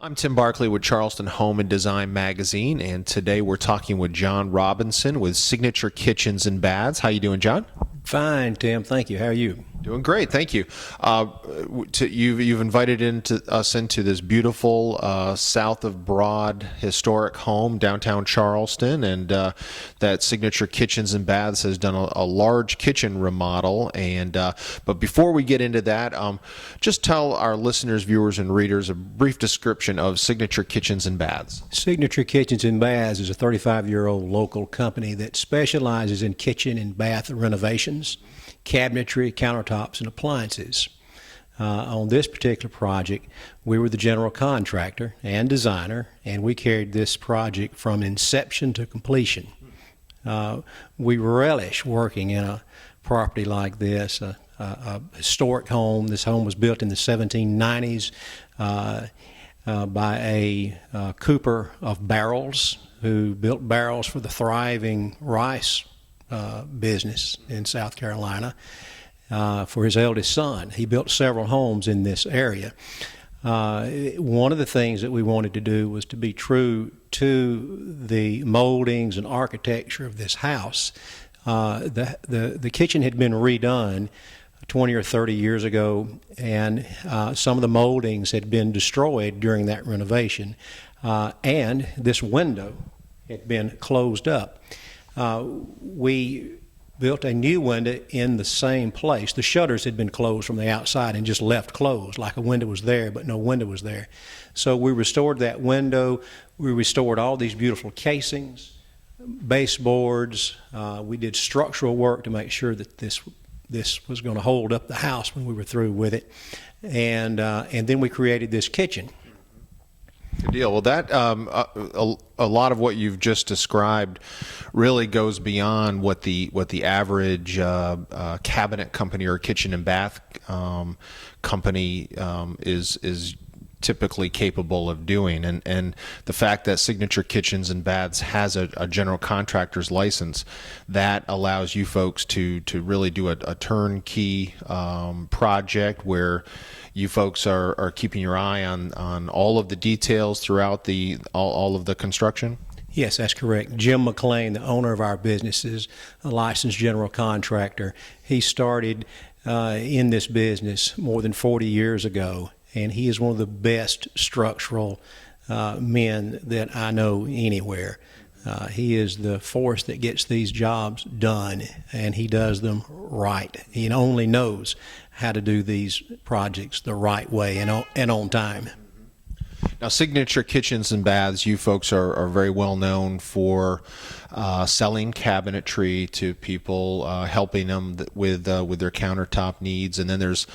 I'm Tim Barkley with Charleston Home and Design Magazine, and today we're talking with John Robinson with Signature Kitchens and Baths. How you doing, John? Fine, Tim. Thank you. How are you? Doing great, thank you. You've invited us into this beautiful south of Broad historic home downtown Charleston, and that Signature Kitchens and Baths has done a large kitchen remodel. And but before we get into that, just tell our listeners, viewers, and readers a brief description of Signature Kitchens and Baths. Signature Kitchens and Baths is a 35-year-old local company that specializes in kitchen and bath renovations, cabinetry, countertops, and appliances. On this particular project, we were the general contractor and designer, and we carried this project from inception to completion. We relish working in a property like this, a historic home. This home was built in the 1790s by a cooper of barrels who built barrels for the thriving rice business in South Carolina for his eldest son. He built several homes in this area. One of the things that we wanted to do was to be true to the moldings and architecture of this house. The kitchen had been redone 20 or 30 years ago, and some of the moldings had been destroyed during that renovation, and this window had been closed up. We built a new window in the same place. The shutters had been closed from the outside and just left closed, like a window was there, but no window was there. So we restored that window. We restored all these beautiful casings, baseboards. We did structural work to make sure that this was going to hold up the house when we were through with it. And then we created this kitchen. Good deal. Well, that a lot of what you've just described really goes beyond what the average cabinet company or kitchen and bath company is typically capable of doing, and the fact that Signature Kitchens and Baths has a general contractor's license, that allows you folks to really do a turnkey project where you folks are keeping your eye on all of the details throughout all of the construction. Yes, that's correct. Jim McLean, the owner of our business, is a licensed general contractor. He started in this business more than 40 years ago, and he is one of the best structural men that I know anywhere. He is the force that gets these jobs done, and he does them right. He only knows how to do these projects the right way and on time. Now, Signature Kitchens and Baths, you folks are very well known for selling cabinetry to people, helping them with their countertop needs, and then there's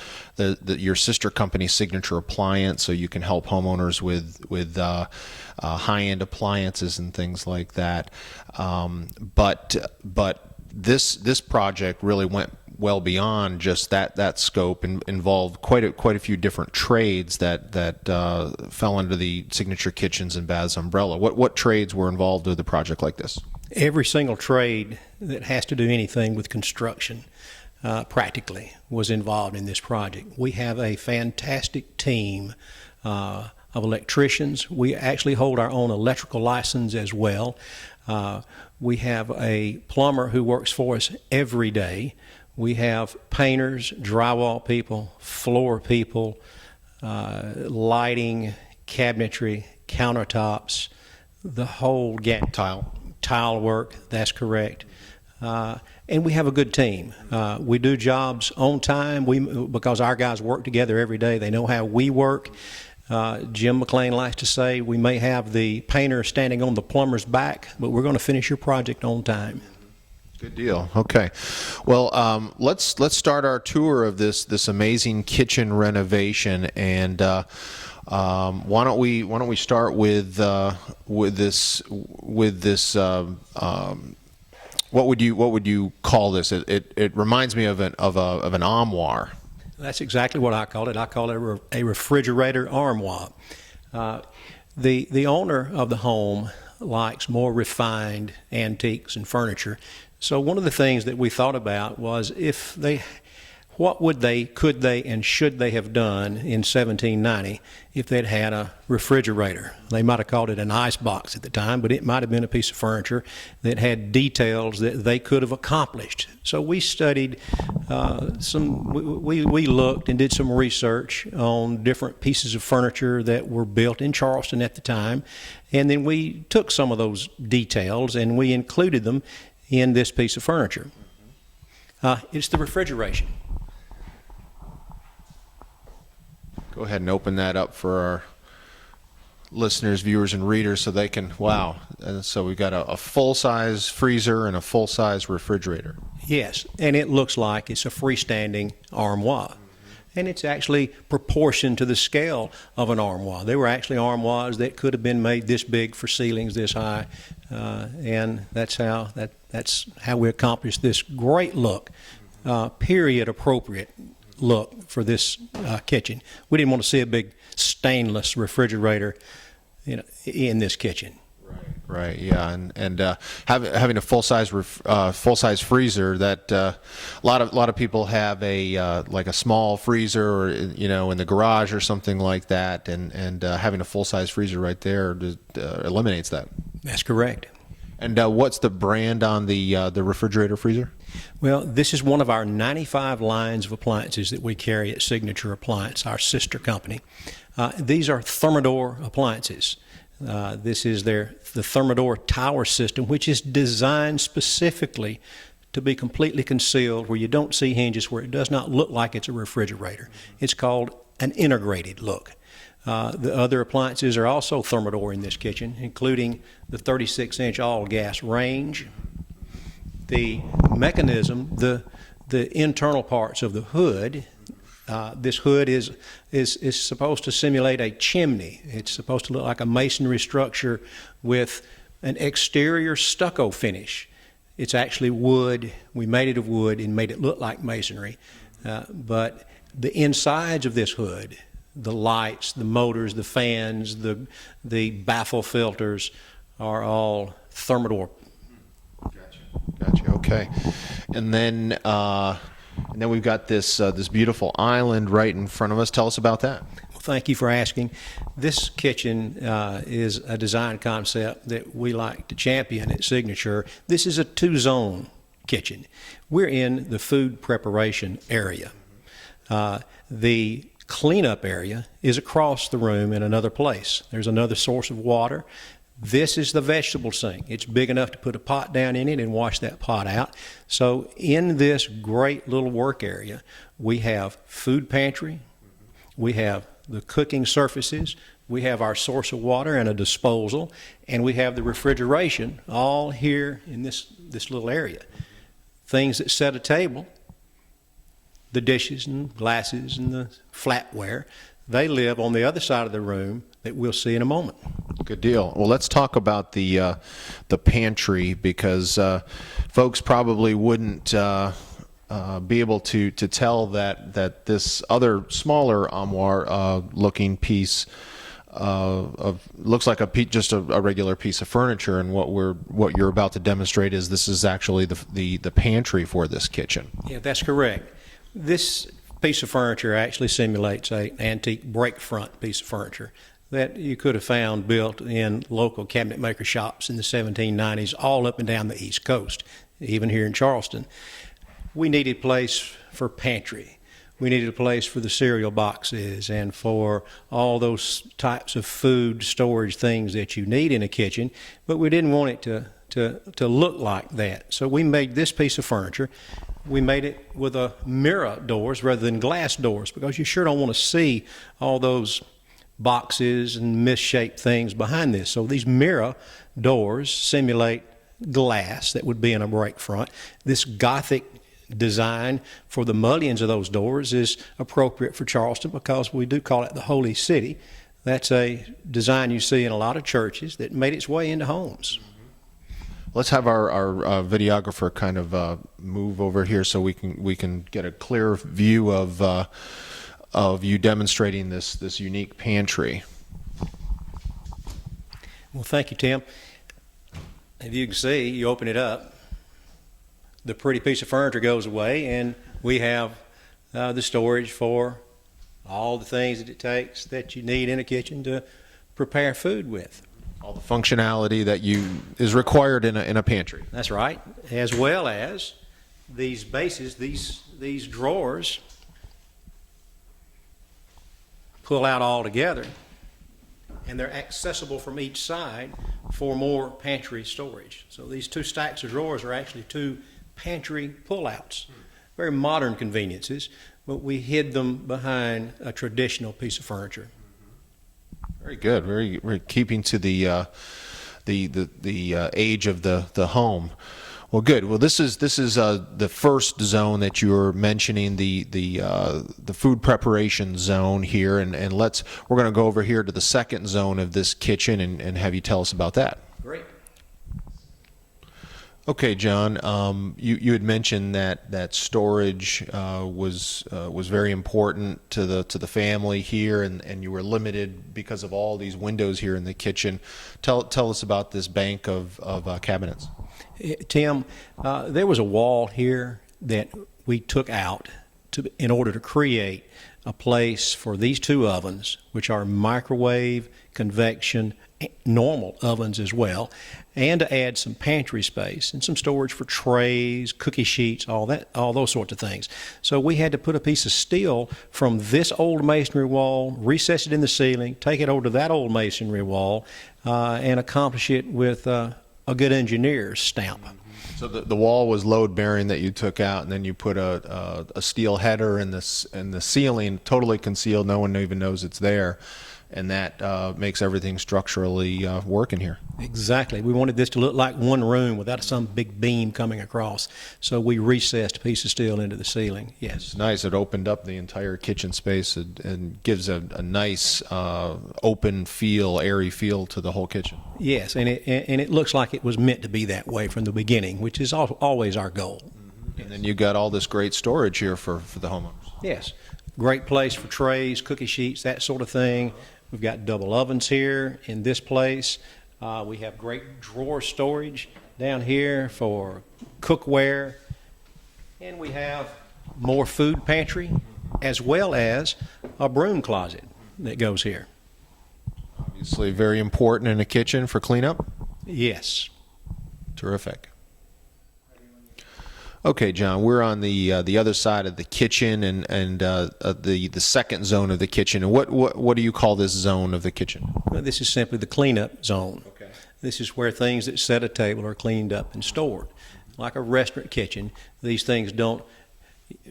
your sister company, Signature Appliance, so you can help homeowners with high-end appliances and things like that. But this project really went well beyond just that scope, and involved quite a few different trades that fell under the Signature Kitchens and Baths umbrella. What trades were involved with a project like this? Every single trade that has to do anything with construction practically was involved in this project. We have a fantastic team of electricians. We actually hold our own electrical license as well. We have a plumber who works for us every day. We have painters, drywall people, floor people, lighting, cabinetry, countertops, the whole gamut. Tile work, that's correct. And we have a good team. We do jobs on time because our guys work together every day. They know how we work. Jim McLean likes to say we may have the painter standing on the plumber's back, but we're going to finish your project on time. Good deal. Okay, well, let's start our tour of this amazing kitchen renovation, and why don't we start with this what would you call this? It reminds me of an armoire. That's exactly what I call it. I call it a refrigerator armoire. The owner of the home likes more refined antiques and furniture. So one of the things that we thought about was what could they, and should they have done in 1790 if they'd had a refrigerator? They might have called it an ice box at the time, but it might have been a piece of furniture that had details that they could have accomplished. So we studied we looked and did some research on different pieces of furniture that were built in Charleston at the time, and then we took some of those details and we included them in this piece of furniture. It's the refrigeration. Go ahead and open that up for our listeners, viewers, and readers so they can, wow. So we've got a full-size freezer and a full-size refrigerator. Yes, and it looks like it's a freestanding armoire. And it's actually proportioned to the scale of an armoire. There were actually armoires that could have been made this big for ceilings this high, and that's how we accomplished this great look, period appropriate look for this kitchen. We didn't want to see a big stainless refrigerator, in this kitchen. Right. Yeah, and having a full-size freezer that a lot of people have like a small freezer or in the garage or something like that, and having a full-size freezer right there eliminates that. That's correct. And what's the brand on the refrigerator freezer? Well, this is one of our 95 lines of appliances that we carry at Signature Appliance, our sister company. These are Thermador appliances. This is the Thermador tower system, which is designed specifically to be completely concealed, where you don't see hinges, where it does not look like it's a refrigerator. It's called an integrated look. The other appliances are also Thermador in this kitchen, including the 36-inch all-gas range. The mechanism, the internal parts of the hood. This hood is supposed to simulate a chimney. It's supposed to look like a masonry structure with an exterior stucco finish. It's actually wood. We made it of wood and made it look like masonry. But the insides of this hood, the lights, the motors, the fans, the baffle filters are all Thermador. Gotcha. Okay. And then we've got this beautiful island right in front of us. Tell us about that. Well, thank you for asking. This kitchen is a design concept that we like to champion at Signature. This is a two-zone kitchen. We're in the food preparation area. The cleanup area is across the room in another place. There's another source of water. This is the vegetable sink. It's big enough to put a pot down in it and wash that pot out. So in this great little work area, we have food pantry, we have the cooking surfaces, we have our source of water and a disposal, and we have the refrigeration all here in this little area. Things that set a table, the dishes and glasses and the flatware, they live on the other side of the room that we'll see in a moment. Good deal. Well, let's talk about the pantry, because folks probably wouldn't be able to tell that this other smaller armoire looking piece looks like just a regular piece of furniture, and what you're about to demonstrate is this is actually the pantry for this kitchen. Yeah, that's correct. This piece of furniture actually simulates an antique break front piece of furniture that you could have found built in local cabinet maker shops in the 1790s all up and down the East Coast, even here in Charleston. We needed a place for pantry. We needed a place for the cereal boxes and for all those types of food storage things that you need in a kitchen, but we didn't want it to look like that. So we made this piece of furniture. We made it with mirror doors rather than glass doors, because you sure don't want to see all those boxes and misshaped things behind this. So these mirror doors simulate glass that would be in a break front. This Gothic design for the mullions of those doors is appropriate for Charleston because we do call it the Holy City. That's a design you see in a lot of churches that made its way into homes. Let's have our videographer kind of move over here so we can get a clear view of you demonstrating this unique pantry. Well, thank you, Tim. If you can see, you open it up, the pretty piece of furniture goes away, and we have the storage for all the things that it takes that you need in a kitchen to prepare food with. All the functionality that is required in a pantry. That's right, as well as these bases, these drawers pull out all together, and they're accessible from each side for more pantry storage. So these two stacks of drawers are actually two pantry pullouts. Very modern conveniences, but we hid them behind a traditional piece of furniture. Very good. Very keeping to the age of the home. Well, good. Well, this is the first zone that you were mentioning, the food preparation zone here, and we're going to go over here to the second zone of this kitchen and have you tell us about that. Great. Okay, John. You had mentioned that storage was very important to the family here, and you were limited because of all these windows here in the kitchen. Tell us about this bank of cabinets. Tim, there was a wall here that we took out in order to create a place for these two ovens, which are microwave, convection, normal ovens as well, and to add some pantry space and some storage for trays, cookie sheets, all those sorts of things. So we had to put a piece of steel from this old masonry wall, recess it in the ceiling, take it over to that old masonry wall, and accomplish it with a good engineer's stamp. So the wall was load bearing that you took out, and then you put a steel header in the ceiling, totally concealed. No one even knows it's there, and that makes everything structurally work in here. Exactly. We wanted this to look like one room without some big beam coming across. So we recessed a piece of steel into the ceiling. Yes. It's nice. It opened up the entire kitchen space and gives a nice open feel, airy feel to the whole kitchen. Yes, and it looks like it was meant to be that way from the beginning, which is always our goal. Mm-hmm. And then you got all this great storage here for the homeowners. Yes. Great place for trays, cookie sheets, that sort of thing. We've got double ovens here in this place. We have great drawer storage down here for cookware. And we have more food pantry as well as a broom closet that goes here. Obviously very important in a kitchen for cleanup. Yes. Terrific. Okay, John, we're on the other side of the kitchen and the second zone of the kitchen. And what do you call this zone of the kitchen? Well, this is simply the cleanup zone. Okay. This is where things that set a table are cleaned up and stored. Like a restaurant kitchen, these things don't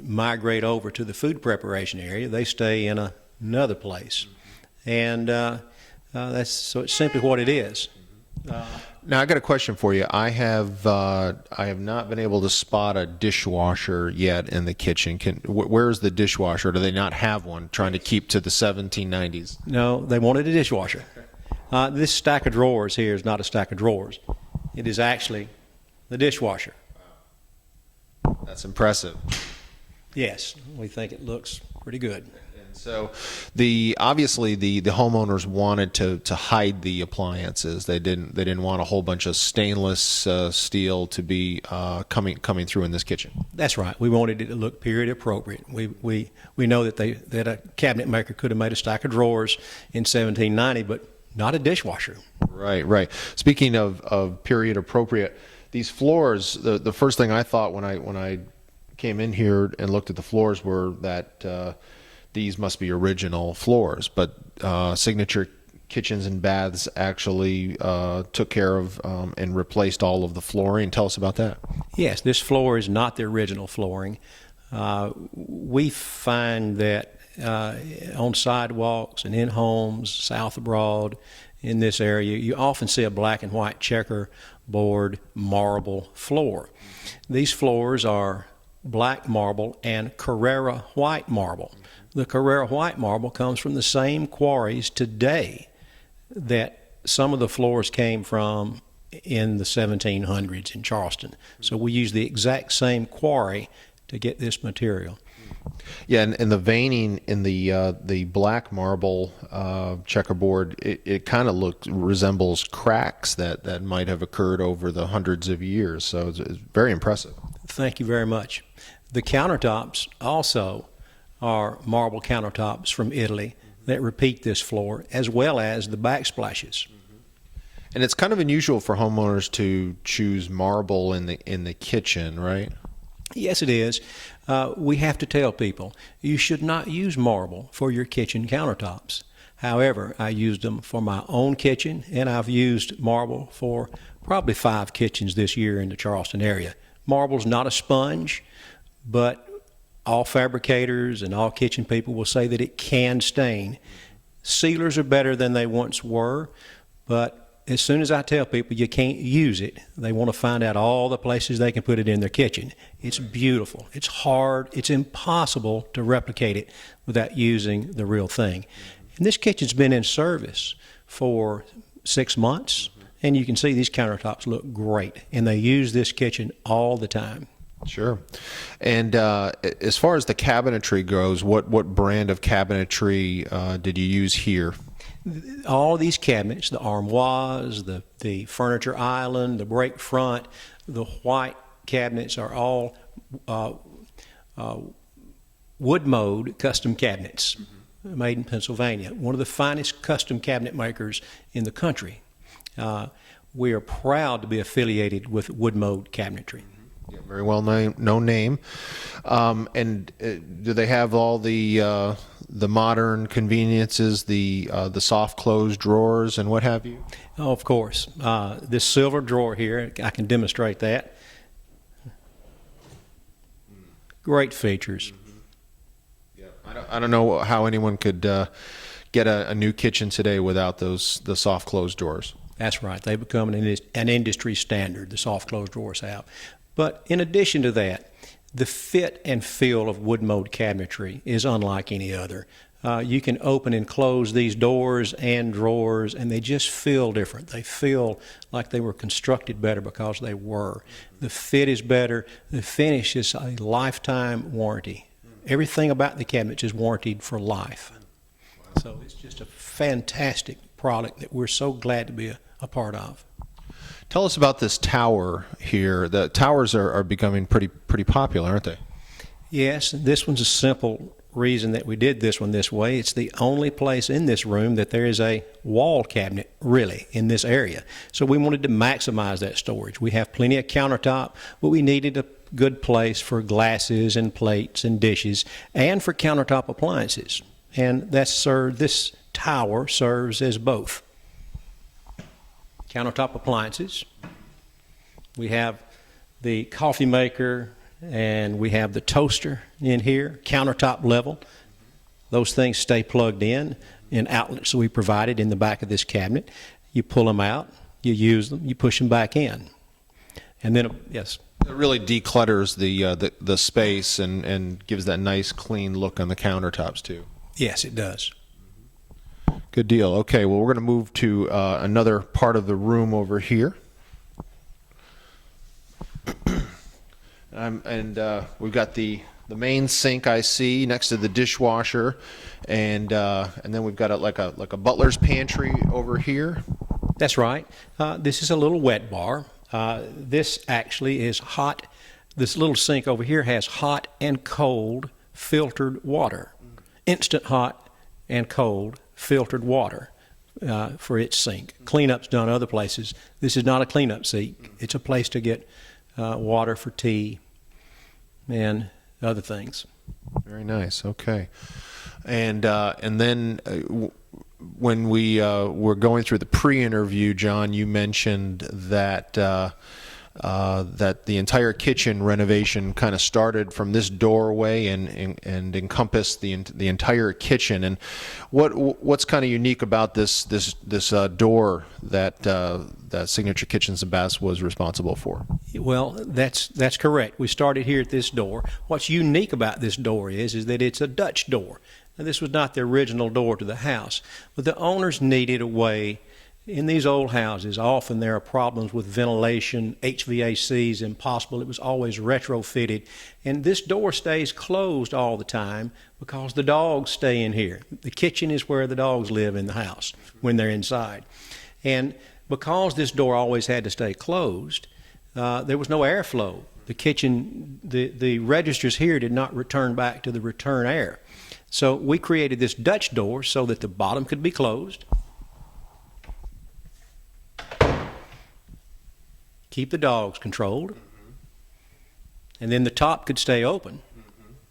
migrate over to the food preparation area. They stay in another place. And it's simply what it is. Now I got a question for you. I have not been able to spot a dishwasher yet in the kitchen. Where's the dishwasher? Do they not have one? Trying to keep to the 1790s. No, they wanted a dishwasher. This stack of drawers here is not a stack of drawers. It is actually the dishwasher. That's impressive. Yes, we think it looks pretty good. And so, obviously the homeowners wanted to hide the appliances. They didn't want a whole bunch of stainless steel to be coming through in this kitchen. That's right. We wanted it to look period appropriate. We know that a cabinet maker could have made a stack of drawers in 1790, but not a dishwasher. Right. Speaking of period appropriate, these floors. The first thing I thought when I came in here and looked at the floors were that these must be original floors, but Signature Kitchens and Baths actually took care of and replaced all of the flooring. Tell us about that. Yes, this floor is not the original flooring. We find that on sidewalks and in homes, south of Broad, in this area, you often see a black and white checkerboard marble floor. These floors are black marble and Carrara white marble. The Carrara white marble comes from the same quarries today that some of the floors came from in the 1700s in Charleston. So we use the exact same quarry to get this material. Yeah, and the veining in the black marble checkerboard, it kind of resembles cracks that might have occurred over the hundreds of years. So it's very impressive. Thank you very much. The countertops also are marble countertops from Italy that repeat this floor, as well as the backsplashes. And it's kind of unusual for homeowners to choose marble in the kitchen, right? Yes, it is. We have to tell people you should not use marble for your kitchen countertops. However, I used them for my own kitchen, and I've used marble for probably 5 kitchens this year in the Charleston area. Marble's not a sponge, but all fabricators and all kitchen people will say that it can stain. Sealers are better than they once were, but as soon as I tell people you can't use it, they want to find out all the places they can put it in their kitchen. It's beautiful. It's hard. It's impossible to replicate it without using the real thing. And this kitchen's been in service for 6 months, and you can see these countertops look great, and they use this kitchen all the time. Sure. And as far as the cabinetry goes, what brand of cabinetry did you use here? All these cabinets, the armoires, the furniture island, the break front, the white cabinets are all Wood-Mode custom cabinets made in Pennsylvania. One of the finest custom cabinet makers in the country. We are proud to be affiliated with Wood-Mode Cabinetry. Yeah, very well known name. And do they have all the modern conveniences, the soft close drawers and what have you? Oh, of course. This silver drawer here, I can demonstrate that. Great features. Yeah, I don't know how anyone could get a new kitchen today without the soft close drawers. That's right. They become an industry standard, the soft close drawers have. But in addition to that, the fit and feel of Wood-Mode cabinetry is unlike any other. You can open and close these doors and drawers, and they just feel different. They feel like they were constructed better because they were. The fit is better. The finish is a lifetime warranty. Everything about the cabinets is warranted for life. So it's just a fantastic product that we're so glad to be a part of. Tell us about this tower here. The towers are becoming pretty popular, aren't they? Yes, this one's a simple reason that we did this one this way. It's the only place in this room that there is a wall cabinet, really, in this area. So we wanted to maximize that storage. We have plenty of countertop, but we needed a good place for glasses and plates and dishes and for countertop appliances. And this tower serves as both. Countertop appliances. We have the coffee maker and we have the toaster in here, countertop level. Those things stay plugged in outlets we provided in the back of this cabinet. You pull them out, you use them, you push them back in. And then, yes. It really declutters the space and gives that nice clean look on the countertops too. Yes, it does. Good deal. Okay, well, we're going to move to another part of the room over here. We've got the main sink I see next to the dishwasher, and then we've got like a butler's pantry over here. That's right. This is a little wet bar. This actually is hot. This little sink over here has hot and cold filtered water, instant hot and cold filtered water for its sink. Cleanup's done other places. This is not a cleanup sink. It's a place to get water for tea and other things. Very nice. Okay, and then when we were going through the pre-interview, John, you mentioned that that the entire kitchen renovation kind of started from this doorway and encompassed the entire kitchen. And what's kind of unique about this door that Signature Kitchens and Baths was responsible for? Well, that's correct. We started here at this door. What's unique about this door is that it's a Dutch door. Now, this was not the original door to the house, but the owners needed a way. In these old houses, often there are problems with ventilation, HVAC is impossible. It was always retrofitted. And this door stays closed all the time because the dogs stay in here. The kitchen is where the dogs live in the house when they're inside. And because this door always had to stay closed, there was no airflow The kitchen, the registers here did not return back to the return air. So we created this Dutch door so that the bottom could be closed. Keep the dogs controlled. And then the top could stay open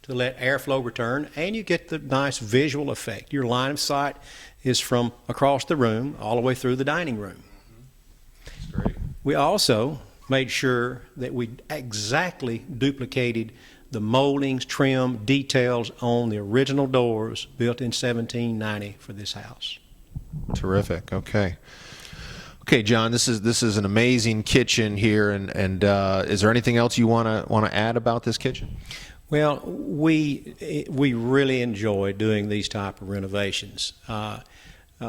to let airflow return, and you get the nice visual effect. Your line of sight is from across the room all the way through the dining room. That's great. We also made sure that we exactly duplicated the moldings, trim, details on the original doors built in 1790 for this house. Terrific. Okay. Okay, John, this is an amazing kitchen here, and is there anything else you want to add about this kitchen? Well, we really enjoy doing these type of renovations.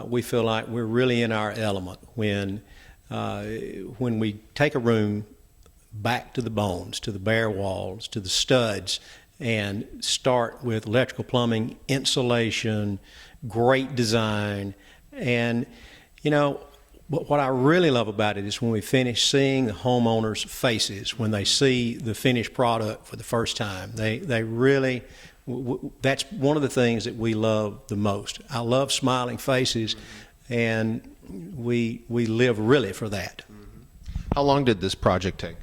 We feel like we're really in our element when we take a room back to the bones, to the bare walls, to the studs, and start with electrical, plumbing, insulation, great design, and But what I really love about it is when we finish, seeing the homeowners' faces when they see the finished product for the first time. They really, that's one of the things that we love the most. I love smiling faces, and we live really for that. How long did this project take?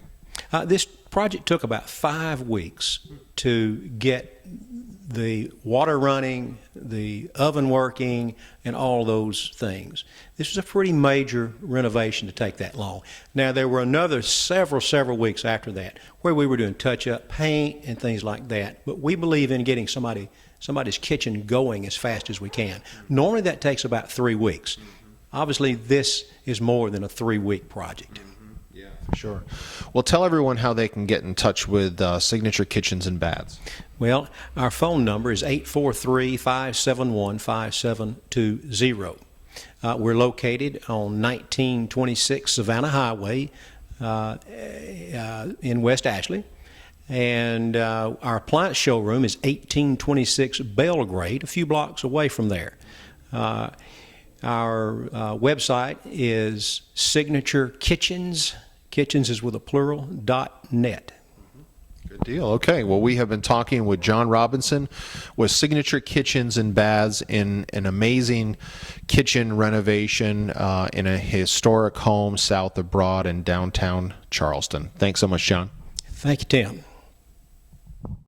This project took about 5 weeks to get the water running, the oven working, and all those things. This was a pretty major renovation to take that long. Now, there were another several weeks after that where we were doing touch-up paint and things like that. But we believe in getting somebody's kitchen going as fast as we can. Normally, that takes about 3 weeks. Obviously, this is more than a 3-week project. Yeah, for sure. Well, tell everyone how they can get in touch with Signature Kitchens and Baths. Well, our phone number is 843-571-5720. We're located on 1926 Savannah Highway in West Ashley. And our appliance showroom is 1826 Belgrade, a few blocks away from there. Our website is Signature Kitchens. Kitchens is with a plural, .net. Good deal. Okay. Well, we have been talking with John Robinson with Signature Kitchens and Baths in an amazing kitchen renovation in a historic home south of Broad in downtown Charleston. Thanks so much, John. Thank you, Tim.